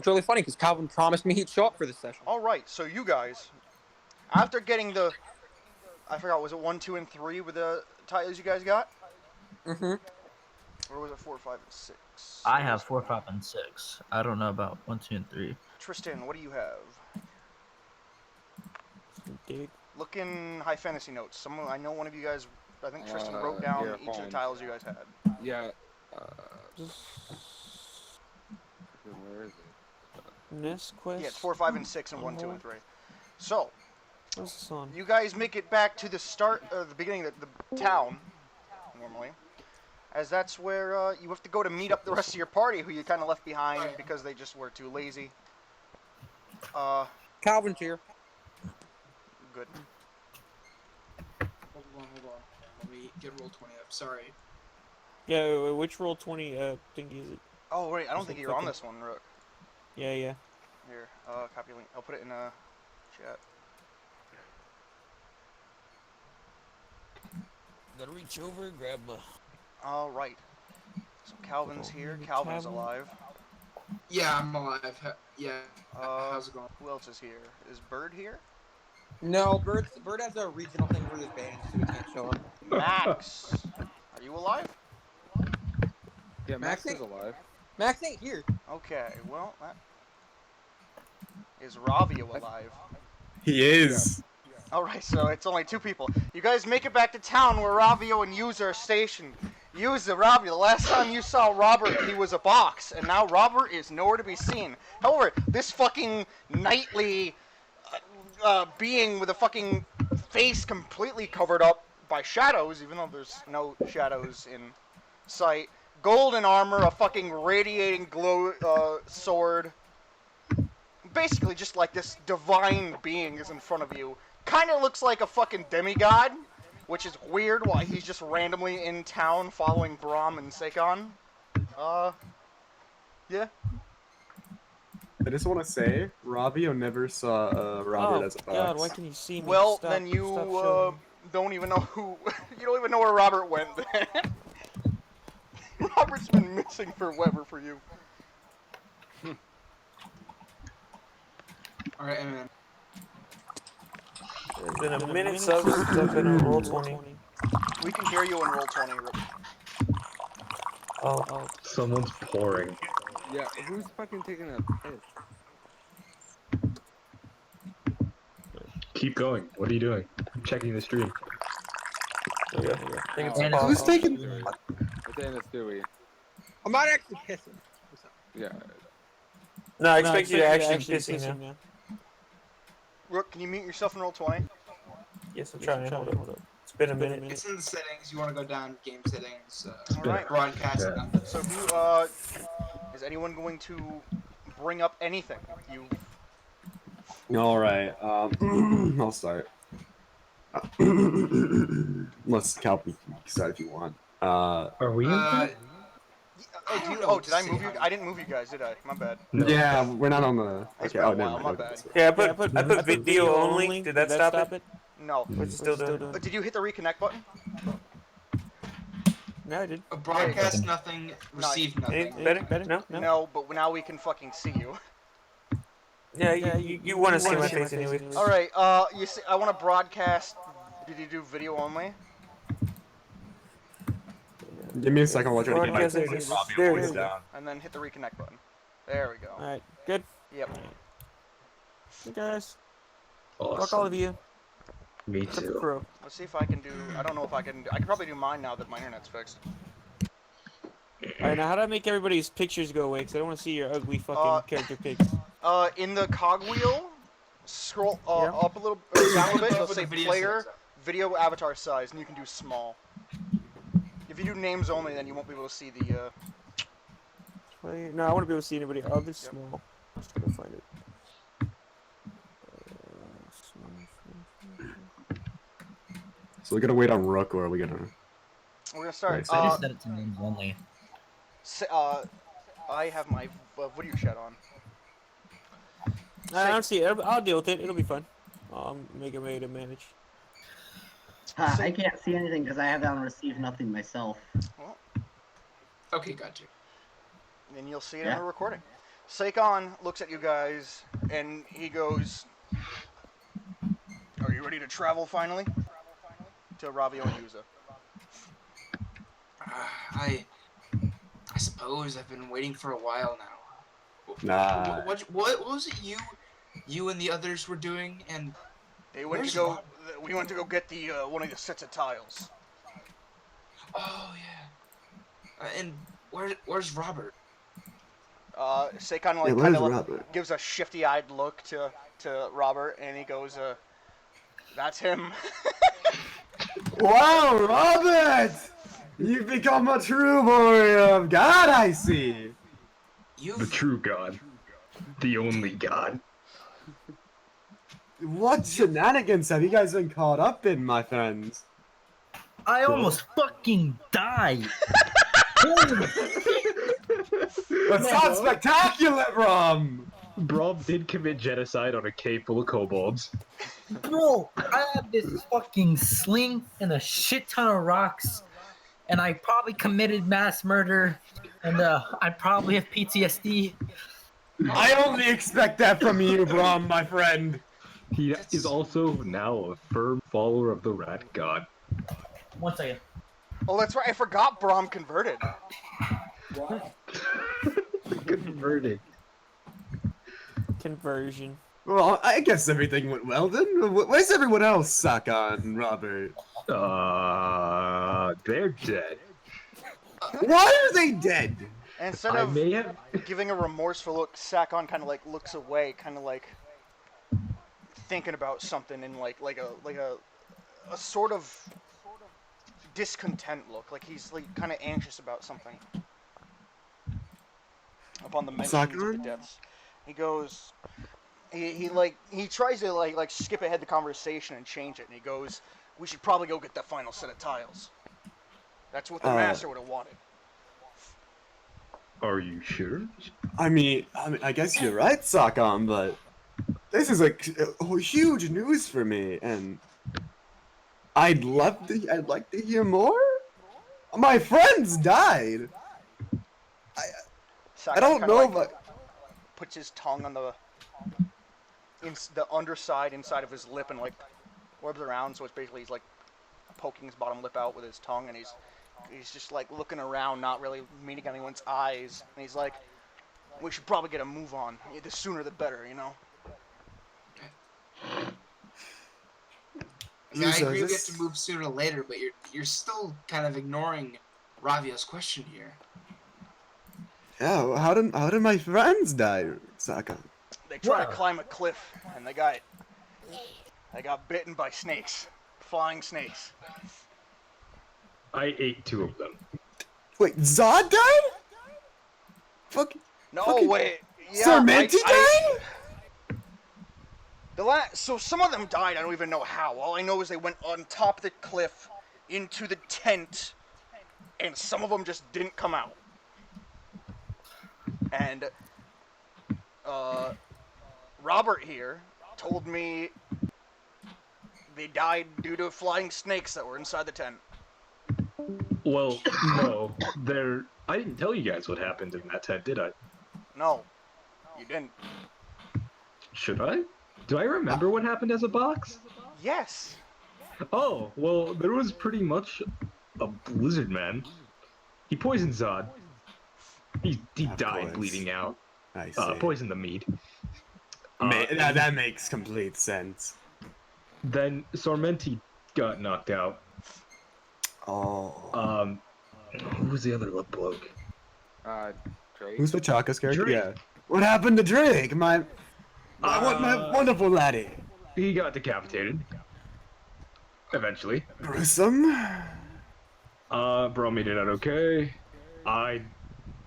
It's really funny because Calvin promised me he'd show up for this session. All right, so you guys, after getting the, I forgot, was it 1, 2, and 3 with the titles you guys got? Mm-hmm. Or was it 4, 5, and 6? I have 4, 5, and 6. I don't know about 1, 2, and 3. Tristan, what do you have? Dig. Look in high fantasy notes. Someone, I know one of you guys, I think Tristan wrote down here, each of the hold. tiles you guys had. Yeah. Just Where is it? Nest quest. Yeah, it's 4, 5, and 6, and 1, 2, and 3. So, What's this on? you guys make it back to the start, the beginning of the town, normally, as that's where you have to go to meet up the rest of your party, who you kind of left behind because they just were too lazy. Calvin's here. Good. Hold on. Let me get roll 20 up. Sorry. Yeah, which roll 20 thing is it? Oh wait, I don't think you're on this one, Rook. Yeah. Here, copy link. I'll put it in chat. Gotta reach over and grab my. All right. So Calvin's here. Calvin's alive. Yeah, I'm alive. Yeah. How's it going? Who else is here? Is Bird here? No, Bird has a regional thing for his band, so he can't show up. Max, are you alive? Yeah, Max Max is alive. Max ain't here. Okay, well, that... Is Ravio alive? He is. Alright, so it's only 2 people. You guys make it back to town where Ravio and Yuza are stationed. Yuza, Ravio, the last time you saw Robert, he was a box, and now Robert is nowhere to be seen. However, this fucking knightly being with a fucking face completely covered up by shadows, even though there's no shadows in sight. Golden armor, a fucking radiating glow sword. Basically just like this divine being is in front of you. Kinda looks like a fucking demigod, which is weird why he's just randomly in town following Brahm and Sakon. Yeah. I just want to say, Ravio never saw Robert as a box. God, why can you see me? Well, Stop, then you stop showing. don't even know who... you don't even know where Robert went then. Robert's been missing forever for you. Alright, and It's been a minute since I've been on roll 20. We can hear you in roll 20. Oh. Someone's pouring. Yeah, who's fucking taking a piss? Keep going. What are you doing? I'm checking the stream. Yeah. I think it's And possible. Who's taking? It's in the Stewie. I'm not actually pissing. Yeah. No, I expect you to actually pissing now. Rook, can you mute yourself in roll 20? Yes, I'm trying. Hold up. It's been a minute. it's in the settings. You want to go down game settings, Alright. broadcast. Yeah. So who, is anyone going to bring up anything? You... All right. I'll start. Unless Calvin can start if you want. Are we in there? did I move you? I didn't move you guys, did I? My bad. No. Yeah, we're not on the. It's Okay. been a Oh, never while, mind. my Okay, bad. Yeah, I put video only. Did that stop it? No. What's it still doing? Did you hit the reconnect button? No, I did. Broadcast nothing, receive nothing. Better? No? No, but now we can fucking see you. Yeah, you want to see my face anyway. Alright, you see, I want to broadcast. Did you do video only? Give me a second. I'll try to get my Broadcast voice is- there we go. down. And then hit the reconnect button. There we go. Alright, good. Yep. Hey guys. Awesome. Fuck all of you. Me Except for too. Crow. Let's see if I can do. I don't know if I can. I can probably do mine now that my internet's fixed. Alright, now how do I make everybody's pictures go away? Because I don't want to see your ugly fucking character pics. In the cogwheel, scroll Yeah. up a little, down a little bit. It'll With say the video player, size. video avatar size, and you can do small. If you do names only, then you won't be able to see the. No, I want to be able to see anybody. Oh, this is small. I'm just gonna find it. So we're gonna wait on Rook, or are we gonna? We're gonna start. Nice. I just set it to names only. I have my video chat on. I don't see it. I'll deal with it. It'll be fun. I'll make a way to manage. I can't see anything because I have it on receive nothing myself. Well, Okay, gotcha. and you'll see it in Yeah. the recording. Saikon looks at you guys and he goes, "Are you ready to travel finally?" To Ravio and Yuza. I suppose I've been waiting for a while now. Nah. What was it you and the others were doing? And They went Where's to go. Rob? We went to go get the one of the sets of tiles. oh yeah. And where's Robert? Saikon Yeah, like where's kind of Robert? gives a shifty-eyed look to Robert, and he goes, "That's him." Wow, Robert! You've become a true warrior of God, I see. The true God. The only God. What shenanigans have you guys been caught up in, my friends? I almost fucking died. That's not spectacular, Brom! Brom did commit genocide on a cave full of kobolds. Bro, I had this fucking sling and a shit ton of rocks, and I probably committed mass murder, and I probably have PTSD. I only expect that from you, Brom, my friend. He is also now a firm follower of the rat god. 1 second. Oh, that's right. I forgot Braum converted. Converted. Conversion. Well, I guess everything went well then. Where's everyone else, Sakan, Robert? They're dead. Why are they dead? Instead I of may have. giving a remorseful look, Sakon kind of like looks away, kind of like thinking about something, and like a sort of discontent look, like he's like kind of anxious about something. Upon the mentions of the Sakon? deaths, he goes, he tries to like skip ahead the conversation and change it, and he goes, "We should probably go get that final set of tiles. That's what the master would have wanted." Are you sure? I mean, I guess you're right, Sakan, but this is like huge news for me, and I'd like to hear more. My friends died. I Sakon don't kinda, know, like, but puts his tongue on the underside inside of his lip and like orbs around, so it's basically he's like poking his bottom lip out with his tongue, and he's just like looking around, not really meeting anyone's eyes, and he's like, "We should probably get a move on. The sooner the better, you know." Yeah, I agree we have to move sooner or later, but you're still kind of ignoring Ravio's question here. yeah, well, how did my friends die, Sakan? They try to climb a cliff, and they got bitten by snakes, flying snakes. I ate 2 of them. Wait, Zod died? Fuck. No, Fucking wait. Yeah, Sarmenti died? So some of them died. I don't even know how. All I know is they went on top of the cliff into the tent, and some of them just didn't come out. And Robert here told me they died due to flying snakes that were inside the tent. Well, no. I didn't tell you guys what happened in that tent, did I? No, you didn't. Should I? Do I remember what happened as a box? Yes. Oh, well, there was pretty much a lizard man. He poisoned Zod. He died course. bleeding out. I see. Poisoned the meat. That makes complete sense. Then Sarmenti got knocked out. Oh. Who was the other bloke? Drake. Who's Pachaka's character? Drake. Yeah. What happened to Drake? My wonderful laddie. He got decapitated. Eventually. Gruesome. Bro made it out okay. I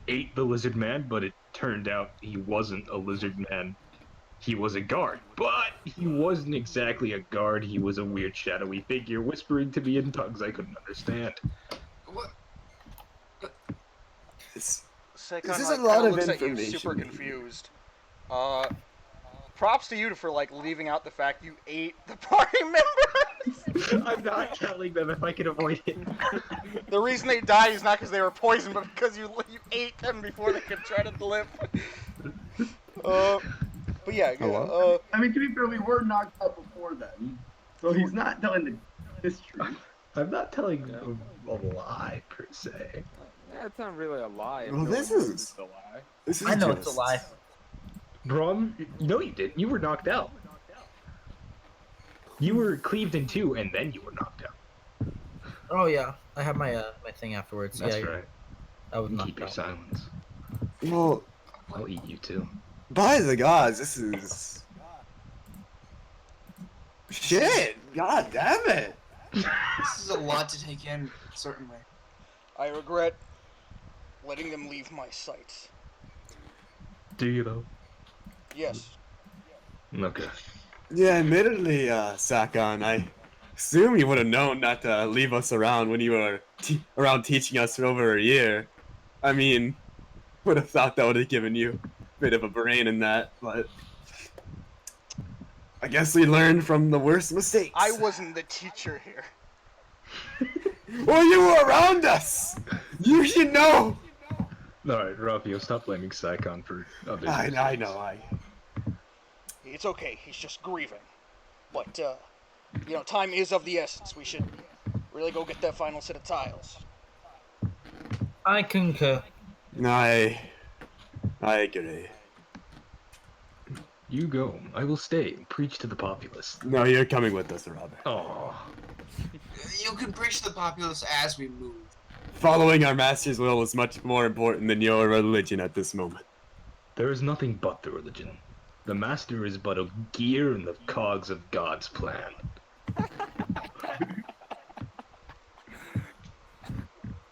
ate the lizard man, but it turned out he wasn't a lizard man. He was a guard, but he wasn't exactly a guard. He was a weird shadowy figure whispering to me in tongues I couldn't understand. What? Saikon, This is like, a lot kinda of looks at you information. super confused. Props to you for like leaving out the fact you ate the party members. I'm not telling them if I can avoid it. The reason they died is not because they were poisoned, but because you ate them before they could try to live. But yeah, Hello? I mean, to be fair, we were knocked out before then, so he's not telling the history. I'm not telling a lie per se. Yeah, it's not really a lie. If Well, no this one knows is- it's a lie. This is I know just... it's a lie. Bro, no, you didn't. You were knocked out. You were cleaved in two, and then you were knocked out. Oh yeah, I have my my thing afterwards. That's yeah, right. I was Keep knocked your out. silence. Well, I'll eat you too. by the gods, this is... Shit! God damn it! This is a lot to take in, certainly. I regret letting them leave my sight. Do you though? Yes. Okay. Yeah, admittedly, Sakon, I assume you would have known not to leave us around when you were around teaching us for over a year. I mean, would have thought that would have given you a bit of a brain in that, but I guess we learned from the worst mistakes. I wasn't the teacher here. Well, you were around us! You should know! Alright, Raphael, stop blaming Psychon for other I know. It's okay, he's just grieving. But, you know, time is of the essence. We should really go get that final set of tiles. I concur. I agree. You go. I will stay and preach to the populace. No, you're coming with us, Robert. Oh. You can preach to the populace as we move. Following our master's will is much more important than your religion at this moment. There is nothing but the religion. The master is but a gear in the cogs of God's plan.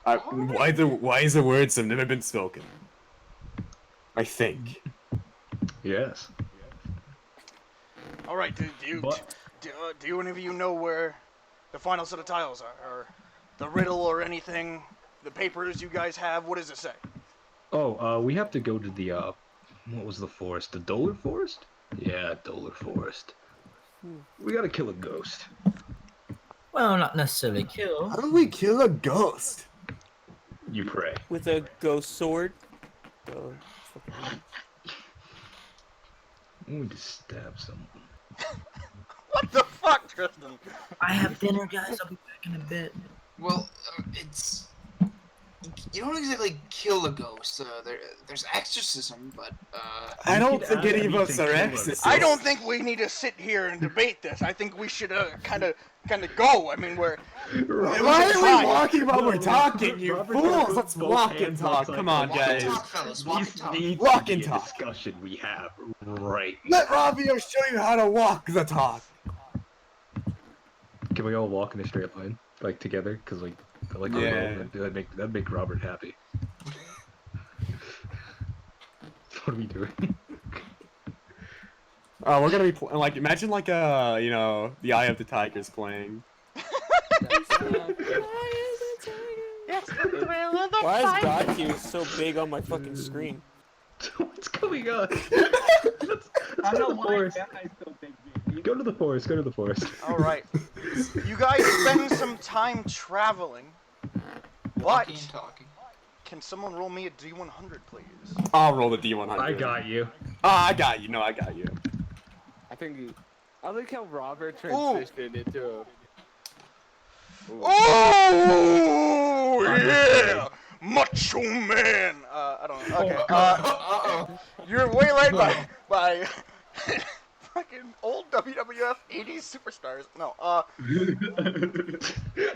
Wiser words have never been spoken. I think. Yes. Alright, do any of you know where the final set of tiles are? Or the riddle or anything? The papers you guys have? What does it say? Oh, we have to go to the, what was the forest? The Dolar Forest? Yeah, Dolar Forest. We gotta kill a ghost. Well, not necessarily kill. How do we kill a ghost? You pray. With a ghost sword. I'm going to stab someone. What the fuck, Tristan? I have dinner, guys. I'll be back in a bit. Well, it's... You don't exactly kill a ghost. There's exorcism, but, I don't could think any of add us are anything to it. exorcists. I don't think we need to sit here and debate this. I think we should, kind of go. I mean, we're... Why are we walking while we're talking, you Robert fools? put Let's both walk and hands talk. outside Come on, the walk and guys. talk, fellas. Walk and This talk. needs Walk to and be a talk. discussion we have right Let Ravio show you how to walk the talk. Can we all walk in a straight line, like together? Cause like, I like Yeah. that'd make Robert happy. What are we doing? We're gonna be like, imagine like you know, the Eye of the Tiger's playing. Why is God here so big on my fucking screen? What's going on? I don't know why forest. that guy's so big, JP. Go to the forest. Go to the forest. Alright. You guys spend some time traveling. But, Walking and talking. can someone roll me a D100, please? I'll roll the D100. I got you. I got you. No, I got you. I think I like how Robert transitioned into a... Ooh. Oh yeah, macho man. I don't know. Okay. Uh-oh. You're way late by fucking old WWF 80s superstars. No.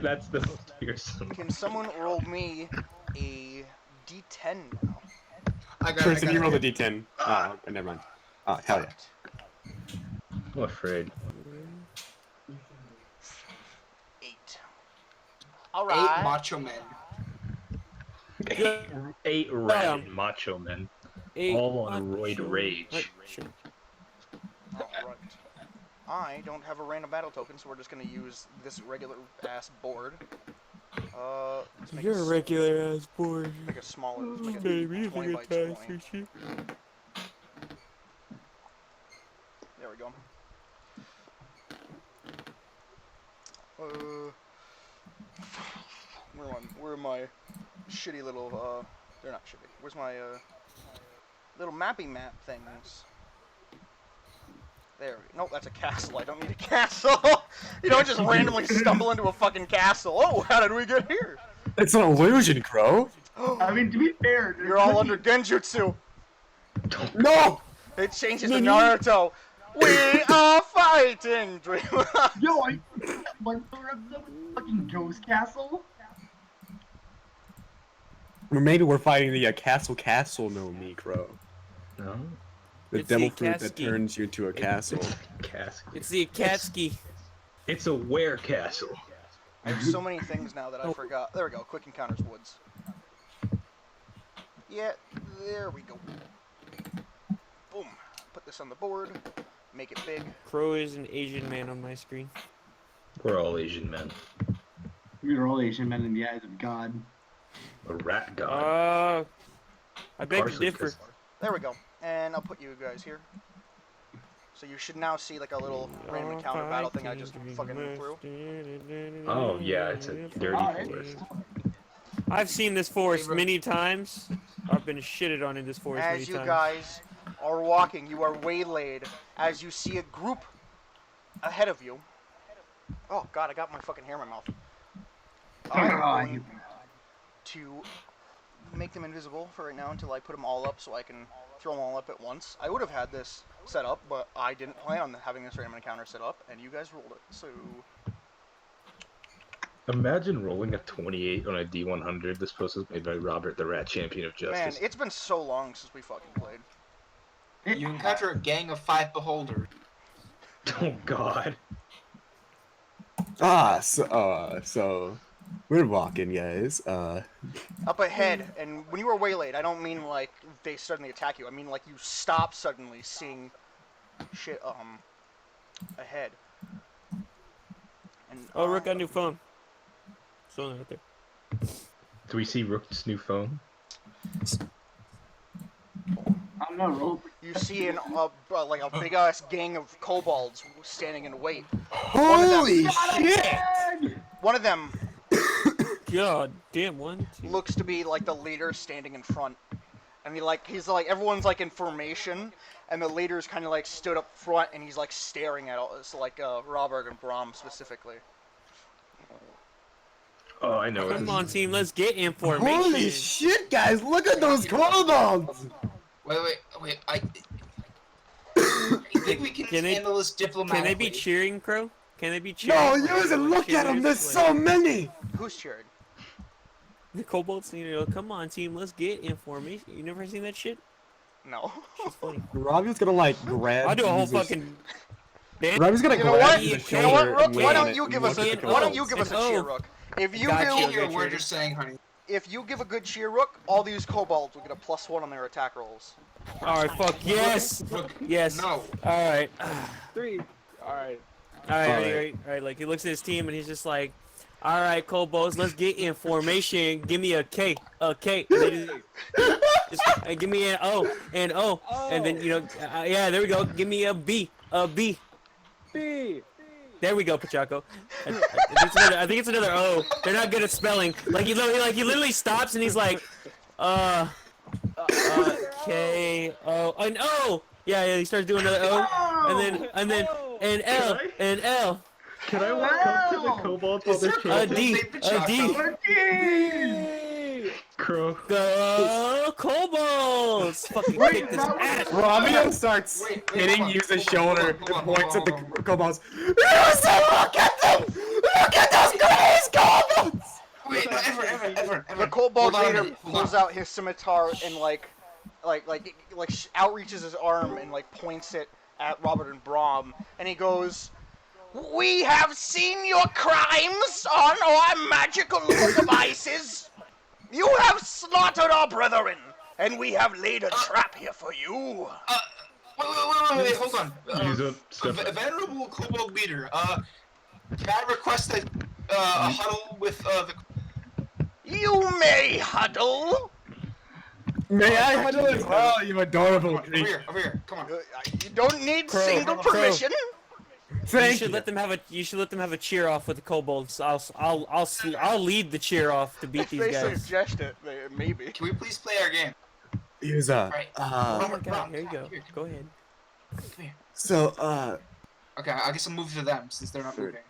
That's the most fearsome. Can someone roll me a D10 now? I got Tristan, you roll the it. D10. Never mind. Oh, hell yeah. I'm afraid. 8. All right. 8 macho men. Eight rad macho men, Eight all on macho- roid rage. Right, sure. Alright. I don't have a random battle token, so we're just gonna use this regular ass board. Let's make You're a it regular ass board. make it smaller. Let's make it Baby, you 20 think by it's 20. sushi? There we go. Where are my shitty little, they're not shitty. Where's my, little mappy map things. There we go. Nope, that's a castle. I don't need a castle. You don't just randomly stumble into a fucking castle. Oh, how did we get here? It's an illusion, Crow. I mean, to be fair, You're all under genjutsu. No! It changes to Naruto. We are fighting. Yo, I went through the fucking ghost castle. Or maybe we're fighting the castle no me, Crow. No? The It's devil the fruit that Akatsuki. turns you into a castle. Castle. It's the Akatsuki. It's a were castle. I have so many things now that I forgot. There we go. Quick Encounters Woods. Yeah, there we go. Boom. Put this on the board. Make it big. Crow is an Asian man on my screen. We're all Asian men. We are all Asian men in the eyes of God. A rat god. I beg to Partially differ. 'cause- There we go. And I'll put you guys here. So you should now see like a little random encounter battle thing I just fucking threw. Oh, yeah, it's a dirty forest. I've seen this forest many times. I've been shitted on in this forest many As you times. guys are walking, you are waylaid as you see a group ahead of you. Oh god, I got my fucking hair in my mouth. I'm going to make them invisible for right now until I put them all up so I can throw them all up at once. I would have had this set up, but I didn't plan on having this random encounter set up, and you guys rolled it, so... Imagine rolling a 28 on a D100. This post was made by Robert, the Rat Champion of Man, Justice. it's been so long since we fucking played. You encounter a gang of 5 beholders. Oh, God. So we're walking, guys. Up ahead, and when you were waylaid, I don't mean like they suddenly attack you. I mean like you stop suddenly seeing shit ahead. And, Oh, Rook got a new phone. Still not out there. Do we see Rook's new phone? I'm not rolling. you see like a big ass gang of kobolds standing in wait. Holy shit! One of them God damn, one, two. looks to be like the leader standing in front, and he's like everyone's like in formation, and the leader's kind of like stood up front, and he's like staring at us, like Robert and Brom specifically. Oh, I know. Come on, team, let's get information. Holy shit, guys! Look at those kobolds! Wait, I think we can handle this diplomatically. Can they be cheering, Crow? Can they be cheering? No, use it! Look at them! There's so many! Who's cheering? The kobolds, come on, team, let's get information. You never seen that shit? No. It's funny. Robbie's gonna like grab. I'll do a whole Jesus. fucking. Robbie's gonna You know grab what? the You know shoulder what, Rook? and Why land don't it you give us a and Why don't you give us a cheer, Oh. Rook? If you Got I give can't hear a Okay, word Trader. you're saying, honey. If you give a good cheer, Rook, all these kobolds will get a +1 on their attack rolls. Alright, fuck, yes! Rook, Yes. no. Alright. 3. Alright. Alright, like he looks at his team and he's just like, alright, kobolds, let's get information. Give me a K. A K. And then just, give me an O. And O. And then, yeah, there we go. Give me a B. A B. B. There we go, Pachaco. I think it's another O. They're not good at spelling. Like he literally stops and he's like, K O and O. Yeah, he starts doing another O, and then an L and L. Can I walk up to the kobolds while they're A chanting? D. A D. Crow. Go kobolds! Fucking kick this ass. Robbie starts Wait, hitting hold on, Yuza's hold on, shoulder hold on, and points at the hold on. kobolds. Yuza, look at them! Look at those crazy kobolds! Wait, no, ever. The kobold Hold on a leader minute, hold pulls on. out his scimitar and outreaches his arm and like points it at Robert and Brom, and he goes, "We have seen your crimes on our magical devices. You have slaughtered our brethren, and we have laid a trap here for you." Wait, hold on. Use up, step up. Venerable kobold leader, can I request a huddle with the... You may huddle. May I huddle as well, you adorable Over creature? here, come on. You don't need Crow, single Crow. permission. You Thank should you. let them have a cheer off with the kobolds. I'll lead the cheer off to beat these They guys. suggest it, maybe. Can we please play our game? Yuza. Alright. Oh my Robert, god, here you go. here. Go ahead. Come here. So, Okay, I guess I'll move to them since they're not Sure. moving.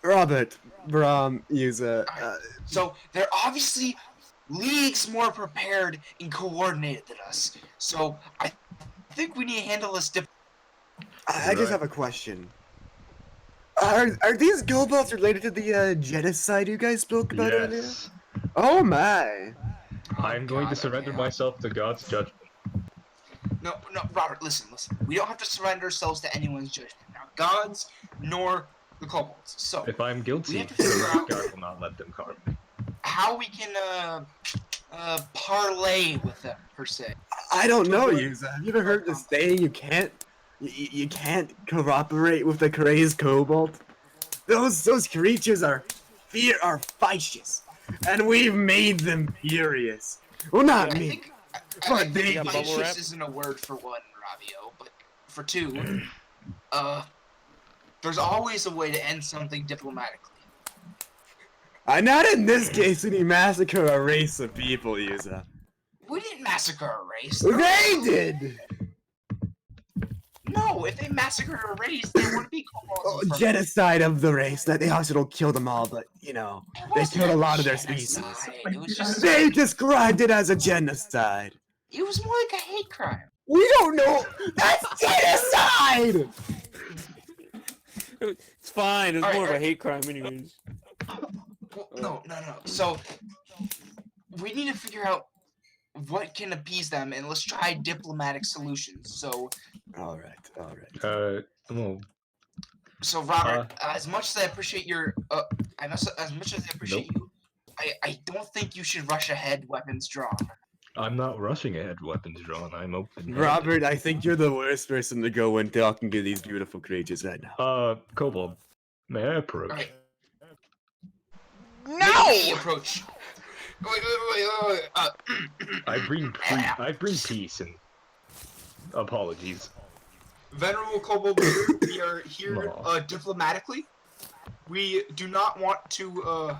Robert, Brom, Yuza. So they're obviously leagues more prepared and coordinated than us. So I think we need to handle this I just have a question. Are these kobolds related to the genocide you guys spoke about earlier? Yes. Oh my! I'm going to surrender myself to God's judgment. No, Robert, listen. We don't have to surrender ourselves to anyone's judgment. Now, God's nor the kobolds. So If I'm we guilty, have to the figure out God will not let them harm me. how we can parlay with them per se. I don't know, Yuza. Have you ever heard the saying you can't cooperate with the crazed kobold? Those creatures are vicious, and we've made them furious. Well, not I me. think But they got bubble wrap? vicious isn't a word for one, Ravio, but for two, there's always a way to end something diplomatically. Not in this case when you massacre a race of people, Yuza. We didn't massacre a race. They did! No, if they massacred a race, they wouldn't be kobolds. from- Genocide of the race. That they also don't kill them all, but you know, It they wasn't killed a lot of their species. genocide, It was just. They described it as a genocide. It was more like a hate crime. We don't know. That's genocide. It's fine. It's Alright, more of a alright. hate crime, anyways. Well, no. So we need to figure out what can appease them, and let's try diplomatic solutions. So, All right. Well, Robert, as much as I appreciate your, as much as I appreciate you, I don't think you should rush ahead, weapons drawn. I'm not rushing ahead, weapons drawn. I'm open. Robert, I think you're the worst person to go and talking to these beautiful creatures right now. Kobold, may I approach? Alright. No! Approach. Wait. I bring peace and apologies. Venerable Kobold leader, we are here Aw. Diplomatically. We do not want to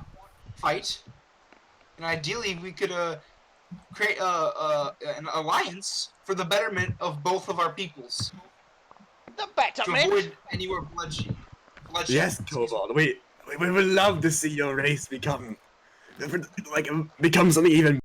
fight, and ideally we could create an alliance for the betterment of both of our peoples The to betterment? avoid any more bloodshed. Yes, Kobold. We would love to see your race become something even